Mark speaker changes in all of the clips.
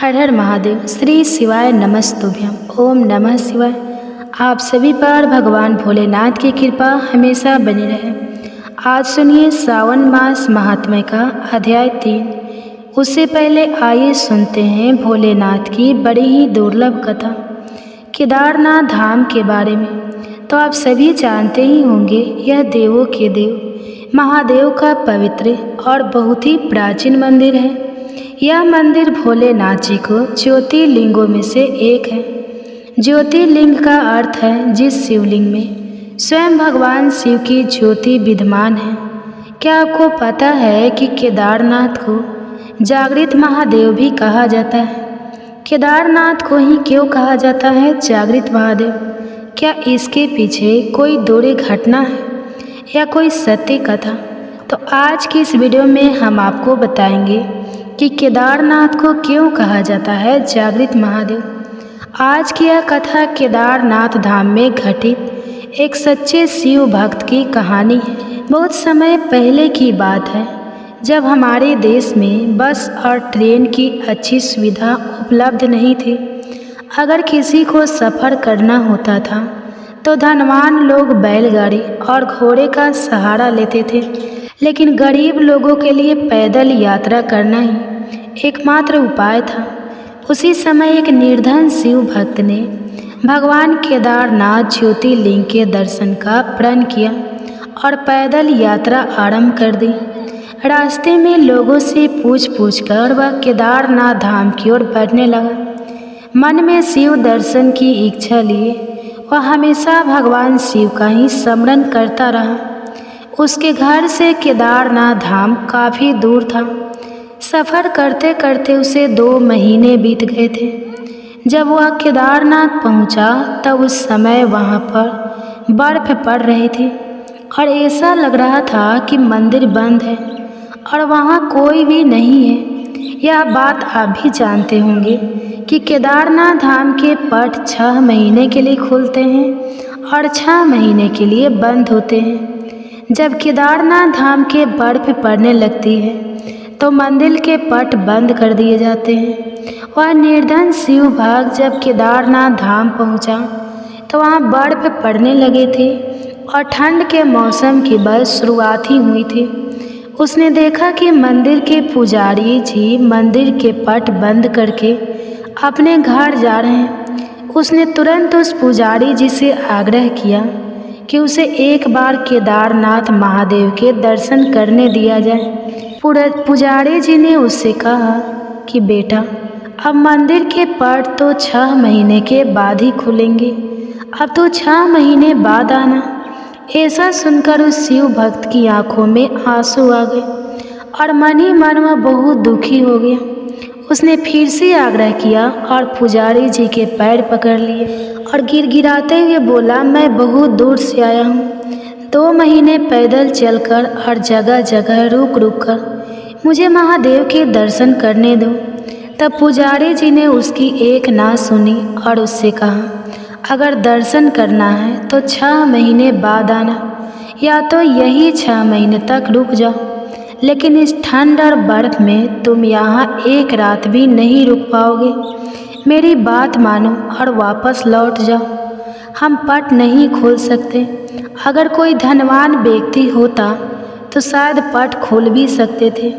Speaker 1: हर हर महादेव। श्री शिवाय नमस्तुभ्यम। ओम नमः शिवाय। आप सभी पर भगवान भोलेनाथ की कृपा हमेशा बनी रहे। आज सुनिए सावन मास महात्म्य का अध्याय 3। उससे पहले आइए सुनते हैं भोलेनाथ की बड़ी ही दुर्लभ कथा केदारनाथ धाम के बारे में। तो आप सभी जानते ही होंगे, यह देवों के देव महादेव का पवित्र और बहुत ही प्राचीन मंदिर है। यह मंदिर भोलेनाथ जी को ज्योतिर्लिंगों में से एक है। ज्योतिर्लिंग का अर्थ है जिस शिवलिंग में स्वयं भगवान शिव की ज्योति विद्यमान है। क्या आपको पता है कि केदारनाथ को जागृत महादेव भी कहा जाता है? केदारनाथ को ही क्यों कहा जाता है जागृत महादेव? क्या इसके पीछे कोई दूरी घटना है या कोई सत्य कथा? तो आज की इस वीडियो में हम आपको बताएंगे कि केदारनाथ को क्यों कहा जाता है जागृत महादेव। आज की यह कथा केदारनाथ धाम में घटित एक सच्चे शिव भक्त की कहानी है। बहुत समय पहले की बात है, जब हमारे देश में बस और ट्रेन की अच्छी सुविधा उपलब्ध नहीं थी। अगर किसी को सफ़र करना होता था तो धनवान लोग बैलगाड़ी और घोड़े का सहारा लेते थे, लेकिन गरीब लोगों के लिए पैदल यात्रा करना ही एकमात्र उपाय था। उसी समय एक निर्धन शिव भक्त ने भगवान केदारनाथ ज्योतिर्लिंग के दर्शन का प्रण किया और पैदल यात्रा आरंभ कर दी। रास्ते में लोगों से पूछ कर वह केदारनाथ धाम की ओर बढ़ने लगा। मन में शिव दर्शन की इच्छा लिए वह हमेशा भगवान शिव का ही स्मरण करता रहा। उसके घर से केदारनाथ धाम काफ़ी दूर था। सफ़र करते करते उसे 2 महीने बीत गए थे। जब वह केदारनाथ पहुंचा तब उस समय वहां पर बर्फ़ पड़ रही थी और ऐसा लग रहा था कि मंदिर बंद है और वहां कोई भी नहीं है। यह बात आप भी जानते होंगे कि केदारनाथ धाम के पट 6 महीने के लिए खुलते हैं और 6 महीने के लिए बंद होते हैं। जब केदारनाथ धाम के बर्फ़ पड़ने लगती है तो मंदिर के पट बंद कर दिए जाते हैं। वह निर्धन शिव भक्त जब केदारनाथ धाम पहुंचा तो वहां बर्फ़ पड़ने लगे थे और ठंड के मौसम की बस शुरुआत ही हुई थी। उसने देखा कि मंदिर के पुजारी जी मंदिर के पट बंद करके अपने घर जा रहे हैं। उसने तुरंत उस पुजारी जी से आग्रह किया कि उसे एक बार केदारनाथ महादेव के दर्शन करने दिया जाए। पुजारी जी ने उससे कहा कि बेटा, अब मंदिर के पट तो 6 महीने के बाद ही खुलेंगे, अब तो 6 महीने बाद आना। ऐसा सुनकर उस शिव भक्त की आंखों में आंसू आ गए और मन ही मन वह बहुत दुखी हो गया। उसने फिर से आग्रह किया और पुजारी जी के पैर पकड़ लिए और गिड़गिड़ाते हुए बोला, मैं बहुत दूर से आया हूँ, 2 महीने पैदल चलकर और जगह जगह रुक कर मुझे महादेव के दर्शन करने दो। तब पुजारी जी ने उसकी एक ना सुनी और उससे कहा, अगर दर्शन करना है तो 6 महीने बाद आना, या तो यही 6 महीने तक रुक जाओ, लेकिन इस ठंड और बर्फ में तुम यहाँ एक रात भी नहीं रुक पाओगे। मेरी बात मानो और वापस लौट जाओ। हम पट नहीं खोल सकते। अगर कोई धनवान व्यक्ति होता तो शायद पट खोल भी सकते थे,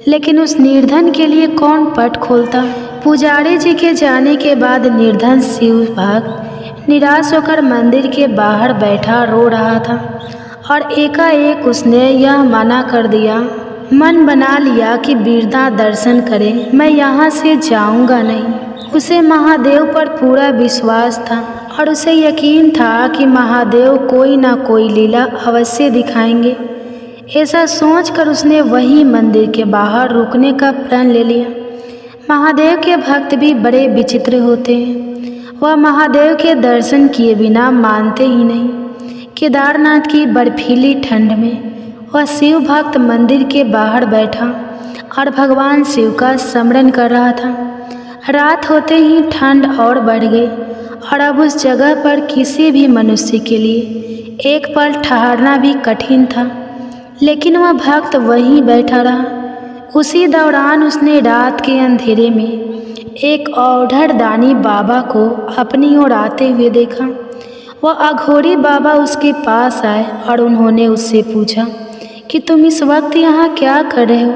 Speaker 1: लेकिन उस निर्धन के लिए कौन पट खोलता? पुजारी जी के जाने के बाद निर्धन शिव भक्त निराश होकर मंदिर के बाहर बैठा रो रहा था और एकाएक उसने यह मना कर दिया, मन बना लिया कि बिना दर्शन करे मैं यहाँ से जाऊँगा नहीं। उसे महादेव पर पूरा विश्वास था और उसे यकीन था कि महादेव कोई ना कोई लीला अवश्य दिखाएंगे। ऐसा सोचकर उसने वही मंदिर के बाहर रुकने का प्रण ले लिया। महादेव के भक्त भी बड़े विचित्र होते हैं। वह महादेव के दर्शन किए बिना मानते ही नहीं। केदारनाथ की बर्फीली ठंड में वह शिव भक्त मंदिर के बाहर बैठा और भगवान शिव का स्मरण कर रहा था। रात होते ही ठंड और बढ़ गई और अब उस जगह पर किसी भी मनुष्य के लिए एक पल ठहरना भी कठिन था, लेकिन वह भक्त वहीं बैठा रहा। उसी दौरान उसने रात के अंधेरे में एक औढ़ड़ दानी बाबा को अपनी ओर आते हुए देखा। वह अघोरी बाबा उसके पास आए और उन्होंने उससे पूछा कि तुम इस वक्त यहाँ क्या कर रहे हो।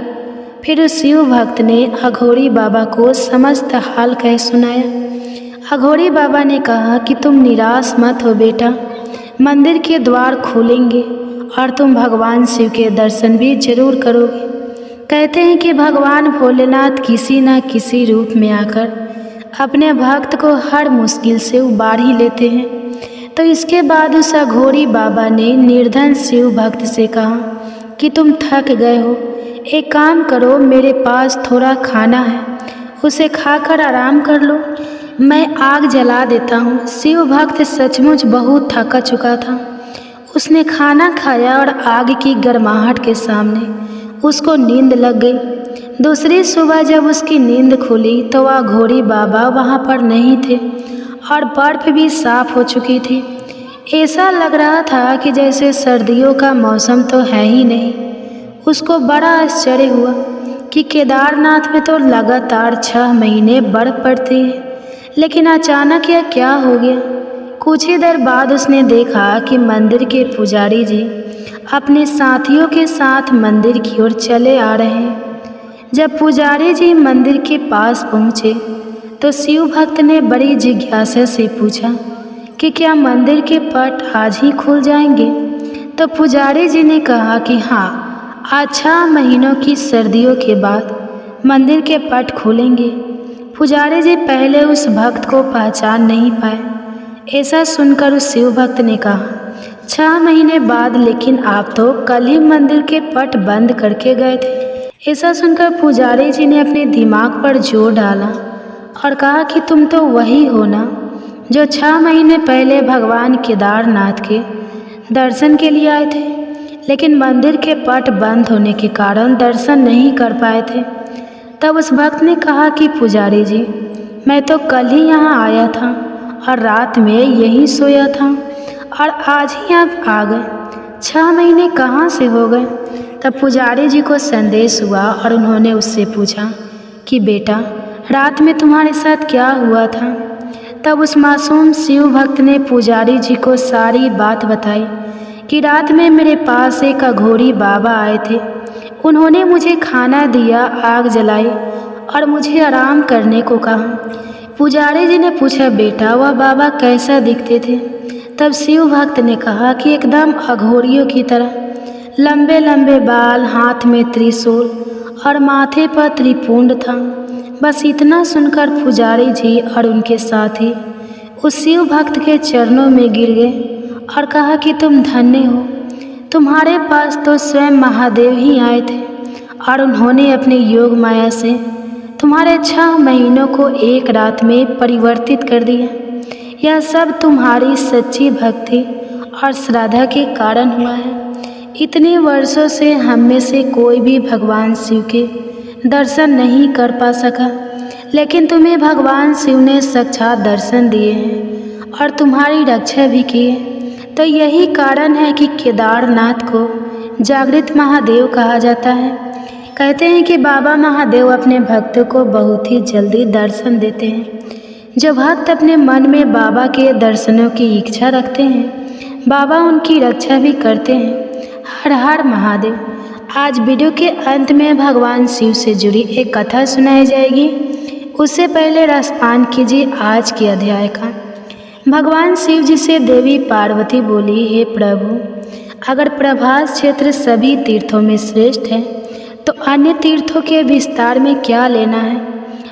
Speaker 1: फिर उस शिव भक्त ने अघोरी बाबा को समस्त हाल कह सुनाया। अघोरी बाबा ने कहा कि तुम निराश मत हो बेटा, मंदिर के द्वार खुलेंगे और तुम भगवान शिव के दर्शन भी जरूर करोगे। कहते हैं कि भगवान भोलेनाथ किसी न किसी रूप में आकर अपने भक्त को हर मुश्किल से उबार ही लेते हैं। तो इसके बाद उस अघोरी बाबा ने निर्धन शिव भक्त से कहा कि तुम थक गए हो, एक काम करो, मेरे पास थोड़ा खाना है, उसे खाकर आराम कर लो, मैं आग जला देता हूँ। शिव भक्त सचमुच बहुत थका चुका था। उसने खाना खाया और आग की गर्माहट के सामने उसको नींद लग गई। दूसरी सुबह जब उसकी नींद खुली तो वह अघोरी बाबा वहाँ पर नहीं थे और बर्फ़ भी साफ हो चुकी थी। ऐसा लग रहा था कि जैसे सर्दियों का मौसम तो है ही नहीं। उसको बड़ा आश्चर्य हुआ कि केदारनाथ में तो लगातार 6 महीने बर्फ़ पड़ती है, लेकिन अचानक यह क्या हो गया। कुछ ही देर बाद उसने देखा कि मंदिर के पुजारी जी अपने साथियों के साथ मंदिर की ओर चले आ रहे हैं। जब पुजारी जी मंदिर के पास पहुँचे तो शिव भक्त ने बड़ी जिज्ञासा से पूछा कि क्या मंदिर के पट आज ही खुल जाएंगे। तो पुजारी जी ने कहा कि हाँ, आज 6 महीनों की सर्दियों के बाद मंदिर के पट खुलेंगे। पुजारी जी पहले उस भक्त को पहचान नहीं पाए। ऐसा सुनकर उस शिव भक्त ने कहा, 6 महीने बाद, लेकिन आप तो कल ही मंदिर के पट बंद करके गए थे। ऐसा सुनकर पुजारी जी ने अपने दिमाग पर जोर डाला और कहा कि तुम तो वही हो ना जो 6 महीने पहले भगवान केदारनाथ के दर्शन के लिए आए थे, लेकिन मंदिर के पट बंद होने के कारण दर्शन नहीं कर पाए थे। तब उस भक्त ने कहा कि पुजारी जी, मैं तो कल ही यहाँ आया था और रात में यहीं सोया था और आज ही आप आ गए। 6 महीने कहाँ से हो गए। तब पुजारी जी को संदेश हुआ और उन्होंने उससे पूछा कि बेटा, रात में तुम्हारे साथ क्या हुआ था। तब उस मासूम शिव भक्त ने पुजारी जी को सारी बात बताई कि रात में मेरे पास एक अघोरी बाबा आए थे। उन्होंने मुझे खाना दिया, आग जलाई और मुझे आराम करने को कहा। पुजारी जी ने पूछा, बेटा वह बाबा कैसा दिखते थे। तब शिव भक्त ने कहा कि एकदम अघोरियों की तरह, लंबे लंबे बाल, हाथ में त्रिशूल और माथे पर त्रिपुंड था। बस इतना सुनकर पुजारी जी और उनके साथी उस शिव भक्त के चरणों में गिर गए और कहा कि तुम धन्य हो, तुम्हारे पास तो स्वयं महादेव ही आए थे और उन्होंने अपने योग माया से तुम्हारे 6 महीनों को एक रात में परिवर्तित कर दिया। यह सब तुम्हारी सच्ची भक्ति और श्रद्धा के कारण हुआ है। इतने वर्षों से हम में से कोई भी भगवान शिव के दर्शन नहीं कर पा सका, लेकिन तुम्हें भगवान शिव ने साक्षात दर्शन दिए हैं और तुम्हारी रक्षा भी की है। तो यही कारण है कि केदारनाथ को जागृत महादेव कहा जाता है। कहते हैं कि बाबा महादेव अपने भक्तों को बहुत ही जल्दी दर्शन देते हैं। जो भक्त अपने मन में बाबा के दर्शनों की इच्छा रखते हैं, बाबा उनकी रक्षा भी करते हैं। हर हर महादेव। आज वीडियो के अंत में भगवान शिव से जुड़ी एक कथा सुनाई जाएगी। उससे पहले रसपान कीजिए आज के अध्याय का। भगवान शिव जी से देवी पार्वती बोली, हे प्रभु, अगर प्रभास क्षेत्र सभी तीर्थों में श्रेष्ठ है तो अन्य तीर्थों के विस्तार में क्या लेना है।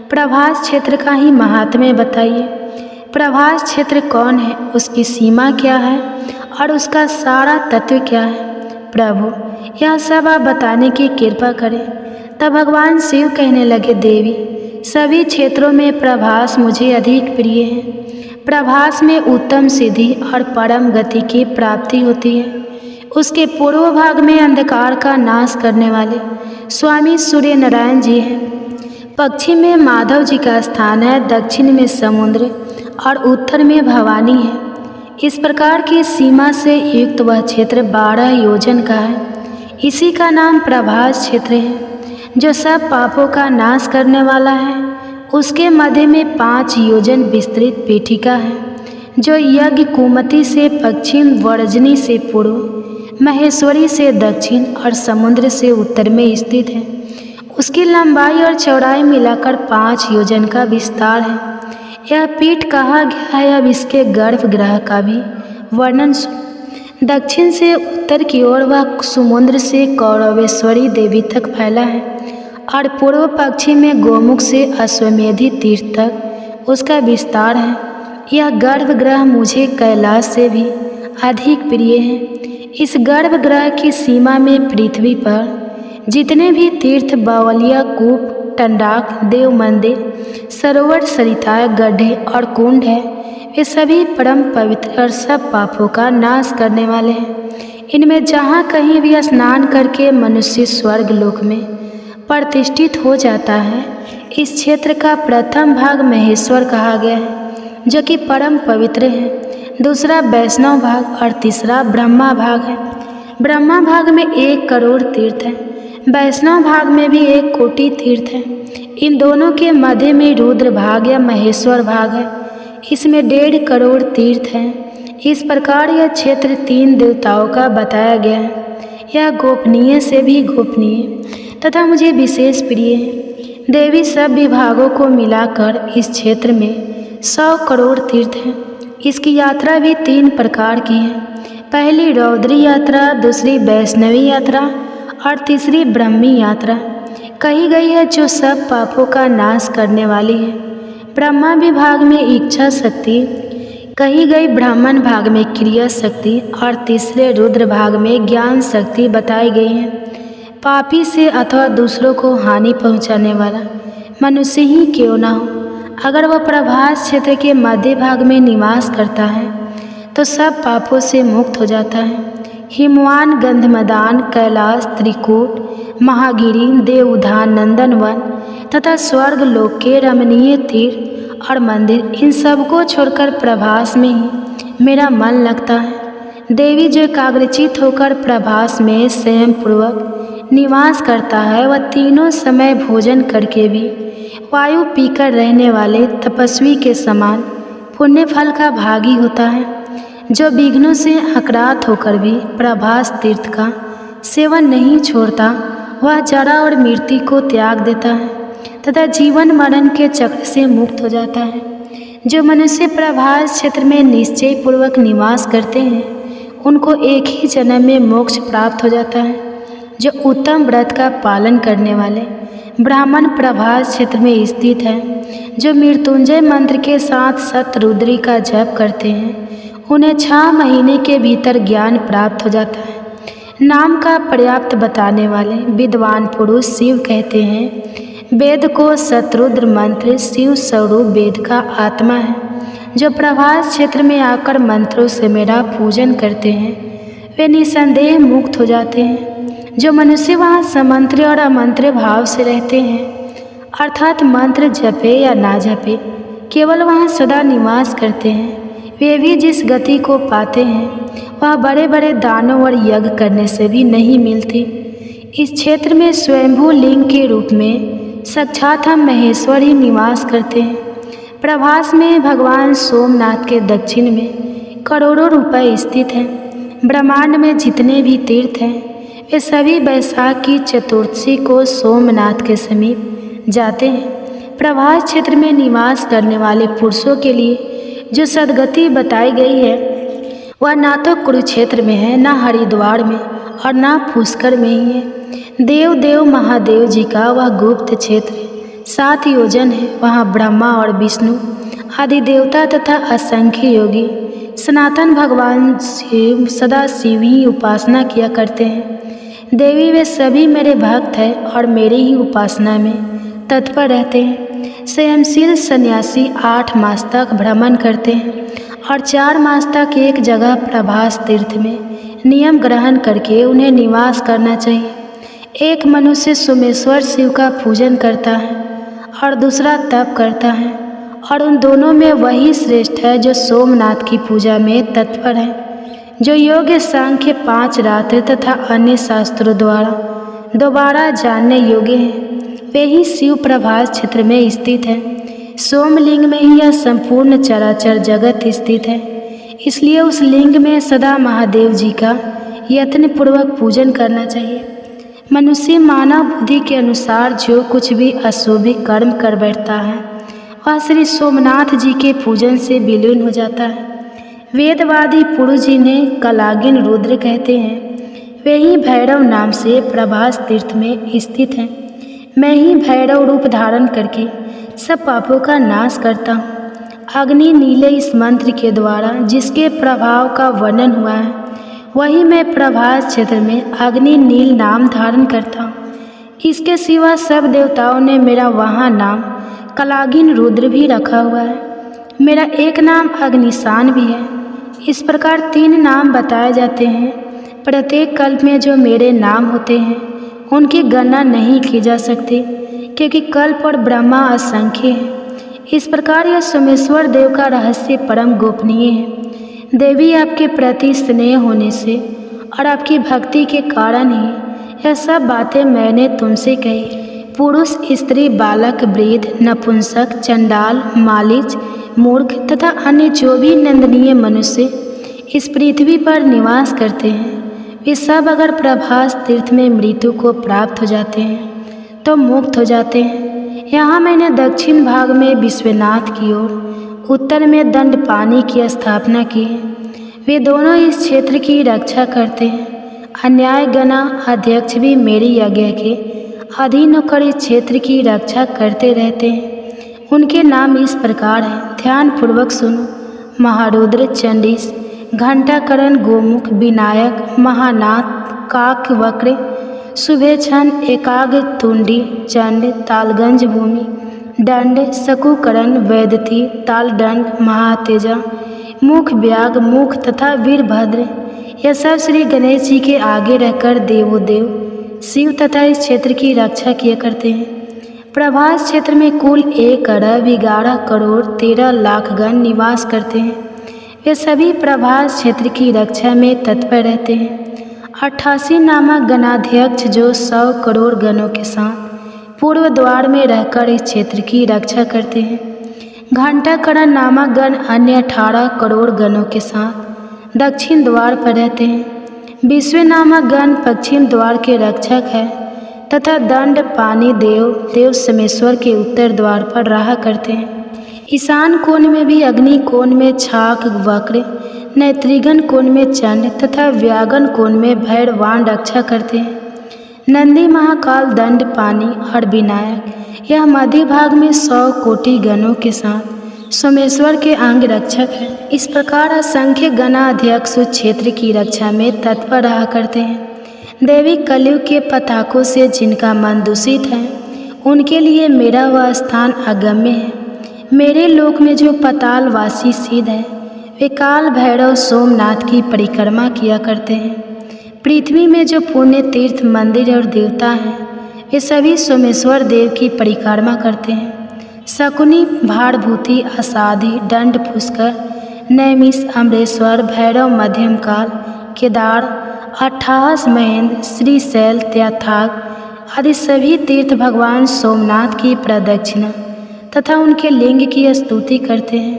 Speaker 1: प्रभास क्षेत्र का ही महात्म्य बताइए। प्रभास क्षेत्र कौन है, उसकी सीमा क्या है और उसका सारा तत्व क्या है। प्रभु, यह सब आप बताने की कृपा करें। तब भगवान शिव कहने लगे, देवी, सभी क्षेत्रों में प्रभास मुझे अधिक प्रिय है। प्रभास में उत्तम सिद्धि और परम गति की प्राप्ति होती है। उसके पूर्व भाग में अंधकार का नाश करने वाले स्वामी सूर्य नारायण जी हैं। पश्चिम में माधव जी का स्थान है, दक्षिण में समुद्र और उत्तर में भवानी है। इस प्रकार की सीमा से युक्त वह क्षेत्र 12 योजन का है। इसी का नाम प्रभास क्षेत्र है। जो सब पापों का नाश करने वाला है उसके मध्य में 5 योजन विस्तृत पीठिका है, जो यज्ञ कुमति से पश्चिम, वर्जनी से पूर्व, महेश्वरी से दक्षिण और समुद्र से उत्तर में स्थित है। उसकी लंबाई और चौड़ाई मिलाकर 5 योजन का विस्तार है। यह पीठ कहा गया है। अब इसके गर्भगृह का भी वर्णन सुनो। दक्षिण से उत्तर की ओर वह समुद्र से कौरवेश्वरी देवी तक फैला है और पूर्व पश्चिम में गोमुख से अश्वमेधी तीर्थ तक उसका विस्तार है। यह गर्भगृह मुझे कैलाश से भी अधिक प्रिय है। इस गर्भगृह की सीमा में पृथ्वी पर जितने भी तीर्थ, बावलिया, कूप, टंडाक, देव मंदिर, सरोवर, सरिताएं, गड्ढे और कुंड है, वे सभी परम पवित्र और सब पापों का नाश करने वाले हैं। इनमें जहाँ कहीं भी स्नान करके मनुष्य स्वर्ग लोक में प्रतिष्ठित हो जाता है। इस क्षेत्र का प्रथम भाग महेश्वर कहा गया है, जो कि परम पवित्र है। दूसरा वैष्णव भाग और तीसरा ब्रह्मा भाग है। ब्रह्मा भाग में 1 करोड़ तीर्थ है, वैष्णव भाग में भी 1 कोटि तीर्थ है। इन दोनों के मध्य में रुद्र भाग या महेश्वर भाग है, इसमें 1.5 करोड़ तीर्थ हैं। इस प्रकार यह क्षेत्र 3 देवताओं का बताया गया है। यह गोपनीय से भी गोपनीय तथा मुझे विशेष प्रिय है। देवी सब विभागों को मिलाकर इस क्षेत्र में 100 करोड़ तीर्थ हैं। इसकी यात्रा भी 3 प्रकार की है। पहली रौद्री यात्रा, दूसरी वैष्णवी यात्रा और तीसरी ब्रह्मी यात्रा कही गई है, जो सब पापों का नाश करने वाली है। ब्रह्मा विभाग में इच्छा शक्ति कही गई, ब्राह्मण भाग में क्रिया शक्ति और तीसरे रुद्र भाग में ज्ञान शक्ति बताई गई है। पापी से अथवा दूसरों को हानि पहुंचाने वाला मनुष्य ही क्यों न हो, अगर वह प्रभास क्षेत्र के मध्य भाग में निवास करता है तो सब पापों से मुक्त हो जाता है। हिमवान, गंधमदान, कैलाश, त्रिकूट, महागिरी, देवउद्यान, नंदनवन तथा स्वर्ग लोक के रमणीय तीर्थ और मंदिर, इन सबको छोड़कर प्रभास में ही मेरा मन लगता है। देवी जो एकाग्रचित होकर प्रभास में स्वयं पूर्वक निवास करता है, वह तीनों समय भोजन करके भी वायु पीकर रहने वाले तपस्वी के समान पुण्य फल का भागी होता है। जो विघ्नों से आक्रांत होकर भी प्रभास तीर्थ का सेवन नहीं छोड़ता, वह जरा और मृत्यु को त्याग देता है तथा जीवन मरण के चक्र से मुक्त हो जाता है। जो मनुष्य प्रभास क्षेत्र में निश्चय पूर्वक निवास करते हैं, उनको एक ही जन्म में मोक्ष प्राप्त हो जाता है। जो उत्तम व्रत का पालन करने वाले ब्राह्मण प्रभास क्षेत्र में स्थित है, जो मृत्युंजय मंत्र के साथ शतरुद्री का जप करते हैं, उन्हें 6 महीने के भीतर ज्ञान प्राप्त हो जाता है। नाम का पर्याप्त बताने वाले विद्वान पुरुष शिव कहते हैं, वेद को शतरुद्र मंत्र शिव स्वरूप वेद का आत्मा है। जो प्रभास क्षेत्र में आकर मंत्रों से मेरा पूजन करते हैं, वे निसंदेह मुक्त हो जाते हैं। जो मनुष्य वहाँ समंत्र और अमंत्र भाव से रहते हैं, अर्थात मंत्र जपे या ना जपे, केवल वहाँ सदा निवास करते हैं, वे भी जिस गति को पाते हैं वह बड़े बड़े दानों और यज्ञ करने से भी नहीं मिलती। इस क्षेत्र में स्वयंभू लिंग के रूप में साक्षात हम महेश्वर ही निवास करते हैं। प्रभास में भगवान सोमनाथ के दक्षिण में करोड़ों रुपए स्थित हैं। ब्रह्मांड में जितने भी तीर्थ हैं, वे सभी बैसाख की चतुर्थी को सोमनाथ के समीप जाते हैं। प्रभास क्षेत्र में निवास करने वाले पुरुषों के लिए जो सदगति बताई गई है, वह ना तो कुरुक्षेत्र में है, ना हरिद्वार में और ना पुष्कर में ही है। देव महादेव जी का वह गुप्त क्षेत्र 7 योजन है। वहाँ ब्रह्मा और विष्णु आदि देवता तथा असंख्य योगी सनातन भगवान शिव सदा शिव ही उपासना किया करते हैं। देवी वे सभी मेरे भक्त हैं और मेरी ही उपासना में तत्पर रहते हैं। संयमशील सन्यासी 8 मास तक भ्रमण करते हैं और 4 मास तक एक जगह प्रभास तीर्थ में नियम ग्रहण करके उन्हें निवास करना चाहिए। एक मनुष्य सोमेश्वर शिव का पूजन करता है और दूसरा तप करता है, और उन दोनों में वही श्रेष्ठ है जो सोमनाथ की पूजा में तत्पर है। जो योग्य सांख्य 5 रात्र तथा अन्य शास्त्रों द्वारा दोबारा जानने योग्य है, वे ही शिव प्रभास क्षेत्र में स्थित है। सोमलिंग में ही यह संपूर्ण चराचर जगत स्थित है। इसलिए उस लिंग में सदा महादेव जी का यत्नपूर्वक पूजन करना चाहिए। मनुष्य मानव बुद्धि के अनुसार जो कुछ भी अशुभ कर्म कर बैठता है वह श्री सोमनाथ जी के पूजन से विलीन हो जाता है। वेदवादी पुरुष जिन्हें कलागिन रुद्र कहते हैं वे ही भैरव नाम से प्रभास तीर्थ में स्थित हैं। मैं ही भैरव रूप धारण करके सब पापों का नाश करता हूँ। अग्नि नीले इस मंत्र के द्वारा जिसके प्रभाव का वर्णन हुआ है वही मैं प्रभास क्षेत्र में अग्नि नील नाम धारण करता हूँ। इसके सिवा सब देवताओं ने मेरा वहाँ नाम कलागिन रुद्र भी रखा हुआ है। मेरा एक नाम अग्निशान भी है। इस प्रकार 3 नाम बताए जाते हैं। प्रत्येक कल्प में जो मेरे नाम होते हैं उनकी गणना नहीं की जा सकती, क्योंकि कल्प और ब्रह्मा असंख्य है। इस प्रकार यह सोमेश्वर देव का रहस्य परम गोपनीय है। देवी आपके प्रति स्नेह होने से और आपकी भक्ति के कारण ही यह सब बातें मैंने तुमसे कही। पुरुष, स्त्री, बालक, वृद्ध, नपुंसक, चंडाल, मालीच, मूर्ख तथा अन्य जो भी निंदनीय मनुष्य इस पृथ्वी पर निवास करते हैं वे सब अगर प्रभास तीर्थ में मृत्यु को प्राप्त हो जाते हैं तो मुक्त हो जाते हैं। यहाँ मैंने दक्षिण भाग में विश्वनाथ की ओर, उत्तर में दंडपानी की स्थापना की है। वे दोनों इस क्षेत्र की रक्षा करते हैं। अन्याय गणा अध्यक्ष भी मेरी आज्ञा के अधीन होकर इस क्षेत्र की रक्षा करते रहते हैं। उनके नाम इस प्रकार हैं, ध्यान पूर्वक सुनो। महारुद्र, चंडीस, घंटाकरण, गोमुख, विनायक, महानाथ, काक वक्र, शुभेच्छन, एकाग्र तुंडी, चंड, तालगंज भूमि, दंड, शकुकरण, वैदती, तालदंड, महातेजा, मुख व्याग, मुख तथा वीरभद्र। यह सब श्री गणेश जी के आगे रहकर देवोदेव शिव तथा इस क्षेत्र की रक्षा किया करते हैं। प्रभास क्षेत्र में कुल 1,11,13,00,000 गण निवास करते हैं। वे सभी प्रभास क्षेत्र की रक्षा में तत्पर रहते हैं। 88 नामक गणाध्यक्ष जो 100 करोड़ गणों के साथ पूर्व द्वार में रहकर इस क्षेत्र की रक्षा करते हैं। घंटाकरण नामक गण अन्य 18 करोड़ गणों के साथ दक्षिण द्वार पर रहते हैं। विश्व नामक गण पश्चिम द्वार के रक्षक है तथा दंड पानी देव सोमेश्वर के उत्तर द्वार पर रहा करते हैं। ईशान कोण में भी अग्नि, कोण में छाक वक्र, नैत्रिगन कोण में चंड तथा व्यागन कोण में भैरवान रक्षा करते हैं। नंदी, महाकाल, दंड पानी और विनायक यह मध्य भाग में 100 कोटि गणों के साथ सोमेश्वर के अंग रक्षक हैं। इस प्रकार असंख्य गणाध्यक्ष उस क्षेत्र की रक्षा में तत्पर रहा करते हैं। देवी कलयुग के पताकों से जिनका मन दूषित है उनके लिए मेरा वह स्थान अगम्य है। मेरे लोक में जो पतालवासी सिद्ध है वे काल भैरव सोमनाथ की परिक्रमा किया करते हैं। पृथ्वी में जो पुण्य तीर्थ, मंदिर और देवता हैं वे सभी सोमेश्वर देव की परिक्रमा करते हैं। शकुनी, भारभूति, असाधी, दंड पुष्कर, नैमिष, अमरेश्वर, भैरव, मध्यम काल, केदार, अट्ठाहस, महेंद्र, श्रीशैल, त्याथाग आदि सभी तीर्थ भगवान सोमनाथ की प्रदक्षिणा तथा उनके लिंग की स्तुति करते हैं।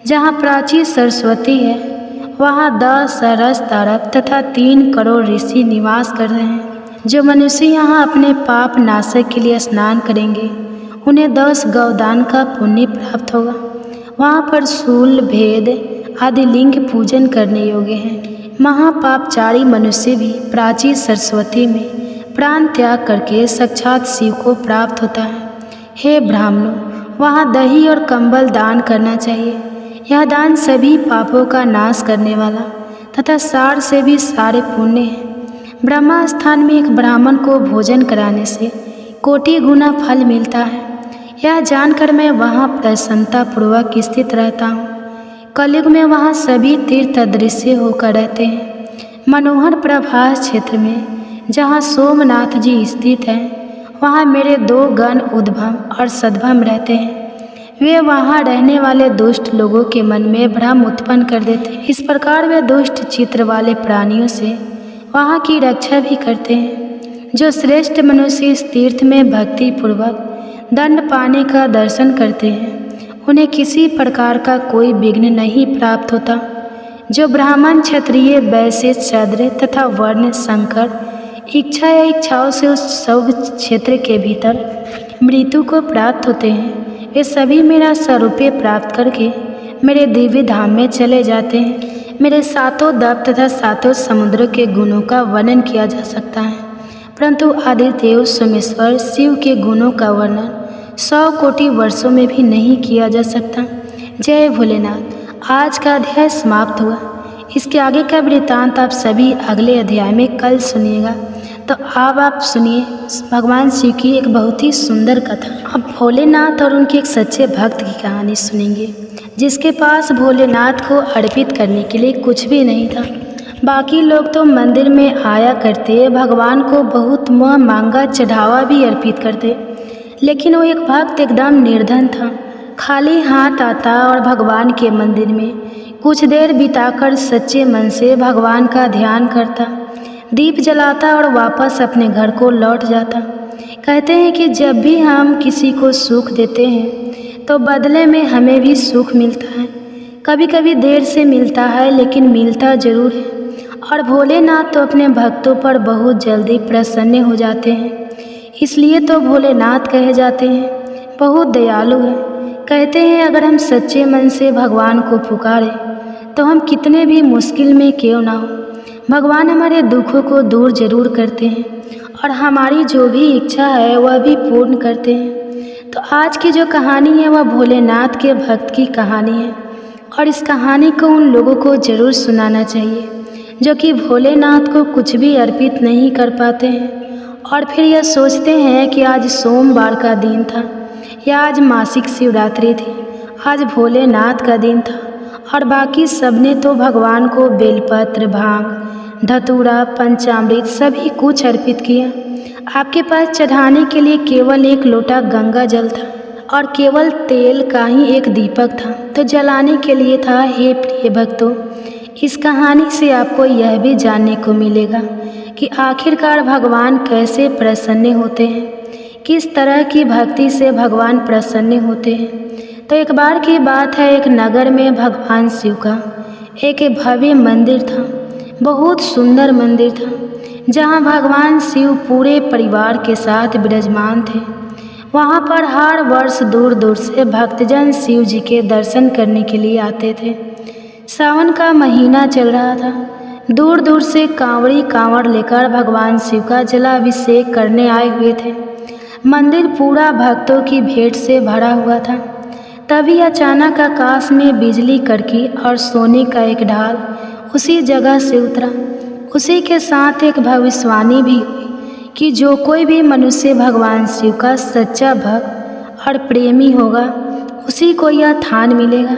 Speaker 1: जहाँ प्राची सरस्वती है वहाँ 10 सरस तारक तथा 3 करोड़ ऋषि निवास कर रहे हैं। जो मनुष्य यहाँ अपने पाप नाशक के लिए स्नान करेंगे उन्हें 10 गौदान का पुण्य प्राप्त होगा। वहाँ पर शूल, भेद आदि लिंग पूजन करने योग्य हैं। महापापचारी मनुष्य भी प्राची सरस्वती में प्राण त्याग करके साक्षात शिव को प्राप्त होता है। हे ब्राह्मणों, वहाँ दही और कंबल दान करना चाहिए। यह दान सभी पापों का नाश करने वाला तथा सार से भी सारे पुण्य है। ब्रह्मा स्थान में एक ब्राह्मण को भोजन कराने से कोटि गुना फल मिलता है। यह जानकर मैं वहाँ प्रसन्नतापूर्वक स्थित रहता हूँ। कलयुग में वहाँ सभी तीर्थ अदृश्य होकर रहते हैं। मनोहर प्रभास क्षेत्र में जहाँ सोमनाथ जी स्थित हैं वहाँ मेरे 2 गण उद्भम और सद्भम रहते हैं। वे वहाँ रहने वाले दुष्ट लोगों के मन में भ्रम उत्पन्न कर देते हैं। इस प्रकार वे दुष्ट चित्र वाले प्राणियों से वहाँ की रक्षा भी करते हैं। जो श्रेष्ठ मनुष्य इस तीर्थ में भक्ति पूर्वक दंड पाने का दर्शन करते हैं, उन्हें किसी प्रकार का कोई विघ्न नहीं प्राप्त होता। जो ब्राह्मण, क्षत्रिय, वैश्य, शूद्र तथा वर्ण संकर इच्छा या इच्छाओं से उस सब क्षेत्र के भीतर मृत्यु को प्राप्त होते हैं, वे सभी मेरा स्वरूपे प्राप्त करके मेरे दिव्य धाम में चले जाते हैं। मेरे सातों दप तथा सातों समुद्रों के गुणों का वर्णन किया जा सकता है, परंतु आदिदेव सोमेश्वर शिव के गुणों का वर्णन 100 कोटि वर्षों में भी नहीं किया जा सकता। जय भोलेनाथ। आज का अध्याय समाप्त हुआ। इसके आगे का वृत्तांत आप सभी अगले अध्याय में कल सुनिएगा। तो अब आप सुनिए भगवान शिव की एक बहुत ही सुंदर कथा। अब भोलेनाथ और उनके एक सच्चे भक्त की कहानी सुनेंगे, जिसके पास भोलेनाथ को अर्पित करने के लिए कुछ भी नहीं था। बाकी लोग तो मंदिर में आया करते, भगवान को बहुत मांगा चढ़ावा भी अर्पित करते, लेकिन वो एक भक्त एकदम निर्धन था। खाली हाथ आता और भगवान के मंदिर में कुछ देर बिताकर सच्चे मन से भगवान का ध्यान करता, दीप जलाता और वापस अपने घर को लौट जाता। कहते हैं कि जब भी हम किसी को सुख देते हैं तो बदले में हमें भी सुख मिलता है। कभी कभी देर से मिलता है, लेकिन मिलता ज़रूर है। और भोलेनाथ तो अपने भक्तों पर बहुत जल्दी प्रसन्न हो जाते हैं, इसलिए तो भोलेनाथ कहे जाते हैं। बहुत दयालु है। कहते हैं अगर हम सच्चे मन से भगवान को पुकारें तो हम कितने भी मुश्किल में क्यों ना हो, भगवान हमारे दुखों को दूर जरूर करते हैं और हमारी जो भी इच्छा है वह भी पूर्ण करते हैं। तो आज की जो कहानी है वह भोलेनाथ के भक्त की कहानी है, और इस कहानी को उन लोगों को ज़रूर सुनाना चाहिए जो कि भोलेनाथ को कुछ भी अर्पित नहीं कर पाते हैं और फिर यह सोचते हैं कि आज सोमवार का दिन था या आज मासिक शिवरात्रि थी, आज भोलेनाथ का दिन था और बाकी सबने तो भगवान को बेलपत्र, भांग, धतूरा, पंचामृत सभी कुछ अर्पित किया। आपके पास चढ़ाने के लिए केवल एक लोटा गंगा जल था और केवल तेल का ही एक दीपक था, तो जलाने के लिए था। हे प्रिय भक्तों, इस कहानी से आपको यह भी जानने को मिलेगा कि आखिरकार भगवान कैसे प्रसन्न होते हैं, किस तरह की भक्ति से भगवान प्रसन्न होते हैं। तो एक बार की बात है, एक नगर में भगवान शिव का एक भव्य मंदिर था। बहुत सुंदर मंदिर था, जहां भगवान शिव पूरे परिवार के साथ विराजमान थे। वहां पर हर वर्ष दूर दूर से भक्तजन शिव जी के दर्शन करने के लिए आते थे। सावन का महीना चल रहा था। दूर दूर से कांवड़ी कांवड़ लेकर भगवान शिव का जलाभिषेक करने आए हुए थे। मंदिर पूरा भक्तों की भीड़ से भरा हुआ था। तभी अचानक आकाश में बिजली कड़की और सोने का एक ढाल उसी जगह से उतरा। उसी के साथ एक भविष्यवाणी भी हुई कि जो कोई भी मनुष्य भगवान शिव का सच्चा भक्त और प्रेमी होगा, उसी को यह थान मिलेगा।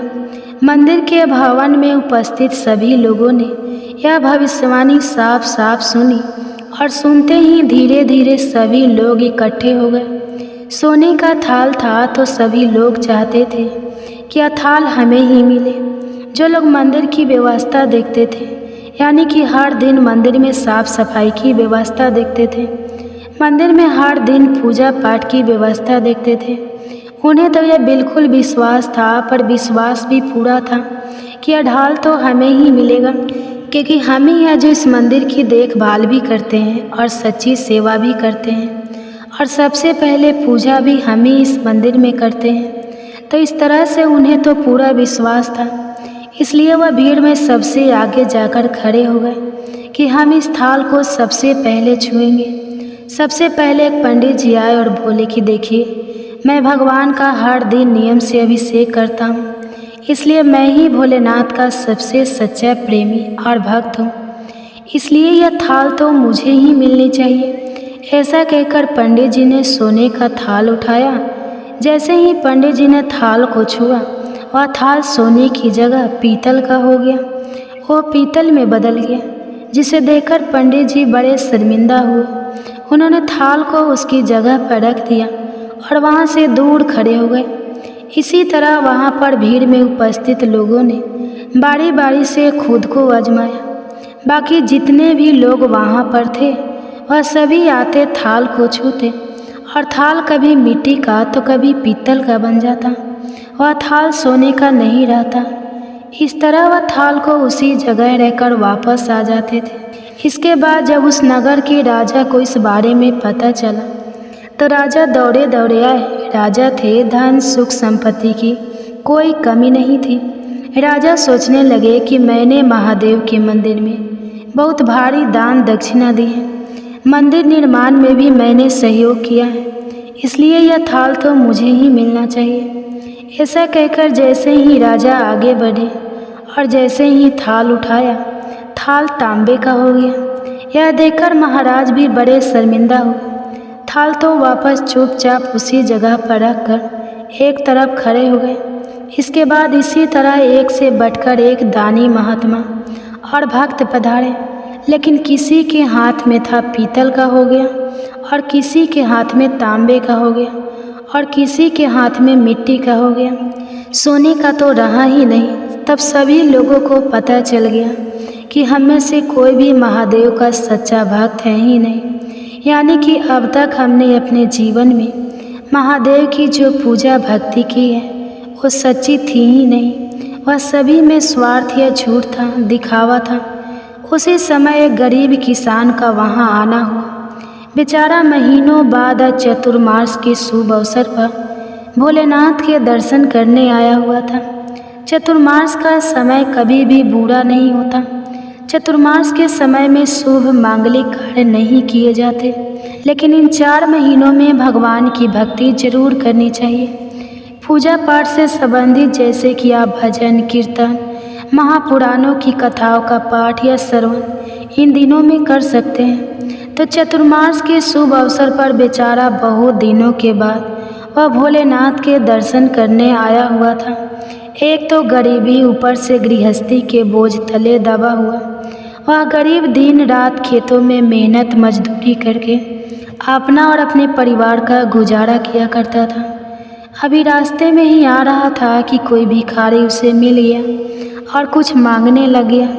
Speaker 1: मंदिर के भवन में उपस्थित सभी लोगों ने यह भविष्यवाणी साफ साफ सुनी और सुनते ही धीरे धीरे सभी लोग इकट्ठे हो गए। सोने का थाल था तो सभी लोग चाहते थे कि यह थाल हमें ही मिले। जो लोग मंदिर की व्यवस्था देखते थे, यानी कि हर दिन मंदिर में साफ सफाई की व्यवस्था देखते थे, मंदिर में हर दिन पूजा पाठ की व्यवस्था देखते थे, उन्हें तो यह बिल्कुल विश्वास था, पर विश्वास भी पूरा था कि यह ढाल तो हमें ही मिलेगा, क्योंकि हम ही हैं जो इस मंदिर की देखभाल भी करते हैं और सच्ची सेवा भी करते हैं, और सबसे पहले पूजा भी हम ही इस मंदिर में करते हैं। तो इस तरह से उन्हें तो पूरा विश्वास था, इसलिए वह भीड़ में सबसे आगे जाकर खड़े हो गए कि हम इस थाल को सबसे पहले छुएंगे। सबसे पहले एक पंडित जी आए और बोले कि देखिए, मैं भगवान का हर दिन नियम से अभिषेक करता हूँ, इसलिए मैं ही भोलेनाथ का सबसे सच्चा प्रेमी और भक्त हूँ, इसलिए यह थाल तो मुझे ही मिलनी चाहिए। ऐसा कहकर पंडित जी ने सोने का थाल उठाया। जैसे ही पंडित जी ने थाल को छुआ, वह थाल सोने की जगह पीतल का हो गया। वो पीतल में बदल गया, जिसे देखकर पंडित जी बड़े शर्मिंदा हुए। उन्होंने थाल को उसकी जगह पर रख दिया और वहाँ से दूर खड़े हो गए। इसी तरह वहाँ पर भीड़ में उपस्थित लोगों ने बारी बारी से खुद को आजमाया। बाकी जितने भी लोग वहाँ पर थे, वह सभी आते थाल को छूते और थाल कभी मिट्टी का तो कभी पीतल का बन जाता। वह थाल सोने का नहीं रहता। इस तरह वह थाल को उसी जगह रहकर वापस आ जाते थे। इसके बाद जब उस नगर के राजा को इस बारे में पता चला तो राजा दौड़े दौड़े आए। राजा थे, धन सुख संपत्ति की कोई कमी नहीं थी। राजा सोचने लगे कि मैंने महादेव के मंदिर में बहुत भारी दान दक्षिणा दी है, मंदिर निर्माण में भी मैंने सहयोग किया है, इसलिए यह थाल तो मुझे ही मिलना चाहिए। ऐसा कहकर जैसे ही राजा आगे बढ़े और जैसे ही थाल उठाया, थाल तांबे का हो गया। यह देखकर महाराज भी बड़े शर्मिंदा हुए। थाल तो वापस चुपचाप उसी जगह पर रखकर एक तरफ खड़े हो गए। इसके बाद इसी तरह एक से बढ़कर एक दानी महात्मा और भक्त पधारे, लेकिन किसी के हाथ में था पीतल का हो गया और किसी के हाथ में तांबे का हो गया और किसी के हाथ में मिट्टी का हो गया, सोने का तो रहा ही नहीं। तब सभी लोगों को पता चल गया कि हम में से कोई भी महादेव का सच्चा भक्त है ही नहीं, यानी कि अब तक हमने अपने जीवन में महादेव की जो पूजा भक्ति की है वो सच्ची थी ही नहीं। वह सभी में स्वार्थ या झूठ था, दिखावा था। उसी समय एक गरीब किसान का वहाँ आना हुआ। बेचारा महीनों बाद चतुर्मास के शुभ अवसर पर भोलेनाथ के दर्शन करने आया हुआ था। चतुर्मास का समय कभी भी बुरा नहीं होता। चतुर्मास के समय में शुभ मांगलिक कार्य नहीं किए जाते, लेकिन इन 4 महीनों में भगवान की भक्ति जरूर करनी चाहिए। पूजा पाठ से संबंधित जैसे कि आप भजन कीर्तन, महापुराणों की कथाओं का पाठ या श्रवण इन दिनों में कर सकते हैं। तो चतुर्मास के शुभ अवसर पर बेचारा बहुत दिनों के बाद वह भोलेनाथ के दर्शन करने आया हुआ था। एक तो गरीबी, ऊपर से गृहस्थी के बोझ तले दबा हुआ। वह गरीब दिन रात खेतों में मेहनत मजदूरी करके अपना और अपने परिवार का गुजारा किया करता था। अभी रास्ते में ही आ रहा था कि कोई भिखारी उसे मिल गया और कुछ मांगने लग गया।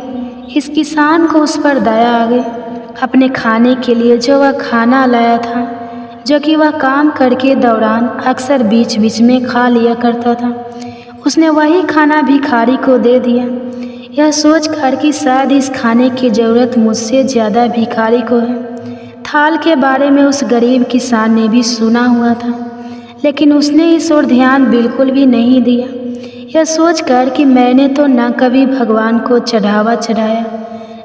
Speaker 1: इस किसान को उस पर दया आ गई। अपने खाने के लिए जो वह खाना लाया था, जो कि वह काम करके दौरान अक्सर बीच बीच में खा लिया करता था, उसने वही खाना भिखारी को दे दिया, यह सोचकर कि शायद इस खाने की ज़रूरत मुझसे ज़्यादा भिखारी को है। थाल के बारे में उस गरीब किसान ने भी सुना हुआ था, लेकिन उसने इस ओर ध्यान बिल्कुल भी नहीं दिया, यह सोचकर कि मैंने तो न कभी भगवान को चढ़ावा चढ़ाया,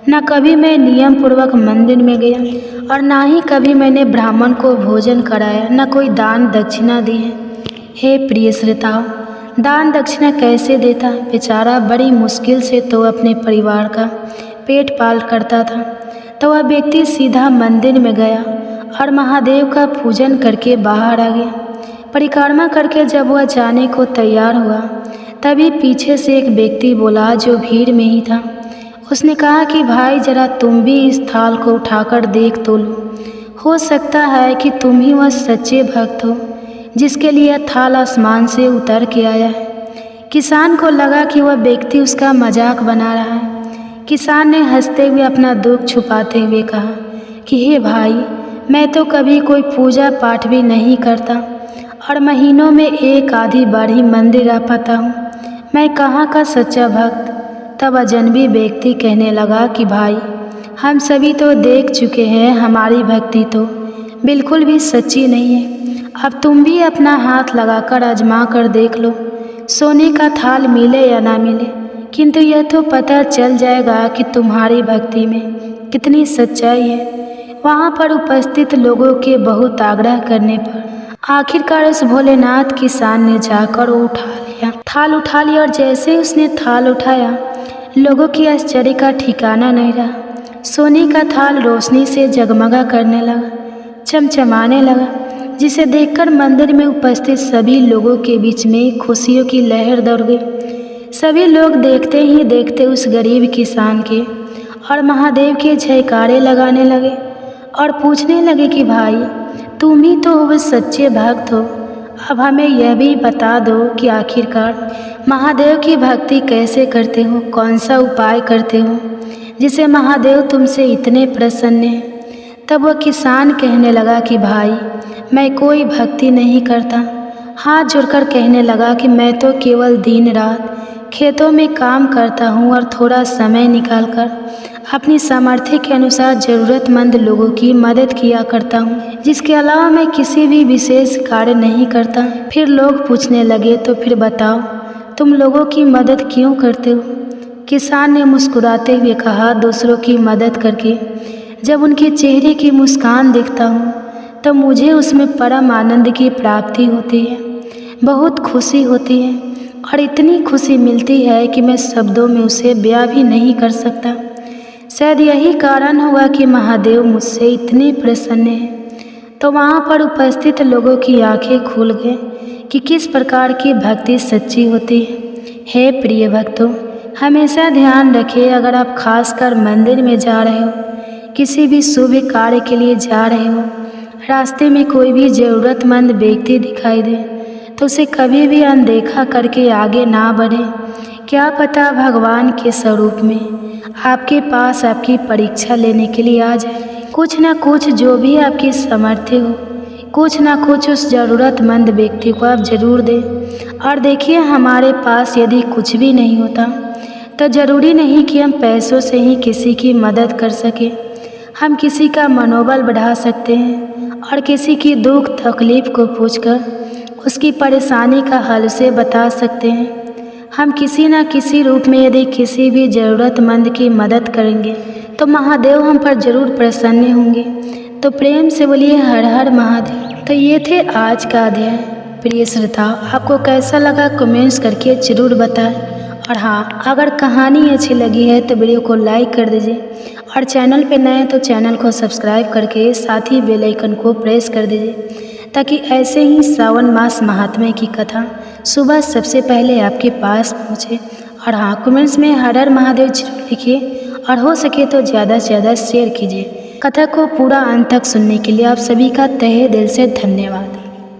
Speaker 1: न कभी मैं नियम पूर्वक मंदिर में गया और ना ही कभी मैंने ब्राह्मण को भोजन कराया, न कोई दान दक्षिणा दी है। हे प्रिय श्रोताओं, दान दक्षिणा कैसे देता? बेचारा बड़ी मुश्किल से तो अपने परिवार का पेट पाल करता था। तो वह व्यक्ति सीधा मंदिर में गया और महादेव का पूजन करके बाहर आ गया। परिक्रमा करके जब वह जाने को तैयार हुआ, तभी पीछे से एक व्यक्ति बोला जो भीड़ में ही था। उसने कहा कि भाई जरा तुम भी इस थाल को उठाकर देख तो लो, हो सकता है कि तुम ही वह सच्चे भक्त हो जिसके लिए थाल आसमान से उतर के आया है। किसान को लगा कि वह व्यक्ति उसका मजाक बना रहा है। किसान ने हंसते हुए अपना दुख छुपाते हुए कहा कि हे भाई, मैं तो कभी कोई पूजा पाठ भी नहीं करता और महीनों में एक आधी बार ही मंदिर आ पाता हूँ, मैं कहाँ का सच्चा भक्त। तब अजनबी व्यक्ति कहने लगा कि भाई, हम सभी तो देख चुके हैं, हमारी भक्ति तो बिल्कुल भी सच्ची नहीं है। अब तुम भी अपना हाथ लगाकर आजमा कर देख लो, सोने का थाल मिले या ना मिले, किंतु यह तो पता चल जाएगा कि तुम्हारी भक्ति में कितनी सच्चाई है। वहाँ पर उपस्थित लोगों के बहुत आग्रह करने पर आखिरकार उस भोलेनाथ किसान ने जाकर थाल उठा लिया और जैसे उसने थाल उठाया, लोगों की आश्चर्य का ठिकाना नहीं रहा। सोने का थाल रोशनी से जगमगा करने लगा, चमचमाने लगा, जिसे देखकर मंदिर में उपस्थित सभी लोगों के बीच में खुशियों की लहर दौड़ गई। सभी लोग देखते ही देखते उस गरीब किसान के और महादेव के जयकारे लगाने लगे और पूछने लगे कि भाई, तुम ही तो वो सच्चे भक्त हो, अब हमें यह भी बता दो कि आखिरकार महादेव की भक्ति कैसे करते हो, कौन सा उपाय करते हो जिसे महादेव तुमसे इतने प्रसन्न हैं। तब वह किसान कहने लगा कि भाई, मैं कोई भक्ति नहीं करता। हाथ जोड़कर कहने लगा कि मैं तो केवल दिन रात खेतों में काम करता हूँ और थोड़ा समय निकालकर अपनी सामर्थ्य के अनुसार ज़रूरतमंद लोगों की मदद किया करता हूँ। जिसके अलावा मैं किसी भी विशेष कार्य नहीं करता। फिर लोग पूछने लगे, तो फिर बताओ, तुम लोगों की मदद क्यों करते हो? किसान ने मुस्कुराते हुए कहा, दूसरों की मदद करके जब उनके चेहरे की मुस्कान देखता हूँ तो मुझे उसमें परम आनंद की प्राप्ति होती है, बहुत खुशी होती है और इतनी खुशी मिलती है कि मैं शब्दों में उसे बयां भी नहीं कर सकता। शायद यही कारण होगा कि महादेव मुझसे इतने प्रसन्न हैं। तो वहाँ पर उपस्थित लोगों की आंखें खुल गए कि किस प्रकार की भक्ति सच्ची होती है। हे प्रिय भक्तों, हमेशा ध्यान रखें, अगर आप खासकर मंदिर में जा रहे हो, किसी भी शुभ कार्य के लिए जा रहे हो, रास्ते में कोई भी ज़रूरतमंद व्यक्ति दिखाई दे तो उसे कभी भी अनदेखा करके आगे ना बढ़े। क्या पता भगवान के स्वरूप में आपके पास आपकी परीक्षा लेने के लिए आ जाए। कुछ ना कुछ जो भी आपकी सामर्थ्य हो, कुछ ना कुछ उस ज़रूरतमंद व्यक्ति को आप ज़रूर दें। और देखिए, हमारे पास यदि कुछ भी नहीं होता तो ज़रूरी नहीं कि हम पैसों से ही किसी की मदद कर सकें। हम किसी का मनोबल बढ़ा सकते हैं और किसी की दुख तकलीफ़ को पूछकर उसकी परेशानी का हल से बता सकते हैं। हम किसी न किसी रूप में यदि किसी भी ज़रूरतमंद की मदद करेंगे तो महादेव हम पर ज़रूर प्रसन्न होंगे। तो प्रेम से बोलिए हर हर महादेव। तो ये थे आज का अध्याय। प्रिय श्रोताओ, आपको कैसा लगा कमेंट्स करके ज़रूर बताएं। और हाँ, अगर कहानी अच्छी लगी है तो वीडियो को लाइक कर दीजिए और चैनल पे नए हैं तो चैनल को सब्सक्राइब करके साथ ही बेल आइकन को प्रेस कर दीजिए, ताकि ऐसे ही श्रावण मास महात्म्य की कथा सुबह सबसे पहले आपके पास पहुँचे। और हाँ, कमेंट्स में हर हर महादेव जरूर लिखिए और हो सके तो ज़्यादा से ज़्यादा शेयर कीजिए। कथा को पूरा अंत तक सुनने के लिए आप सभी का तहे दिल से धन्यवाद।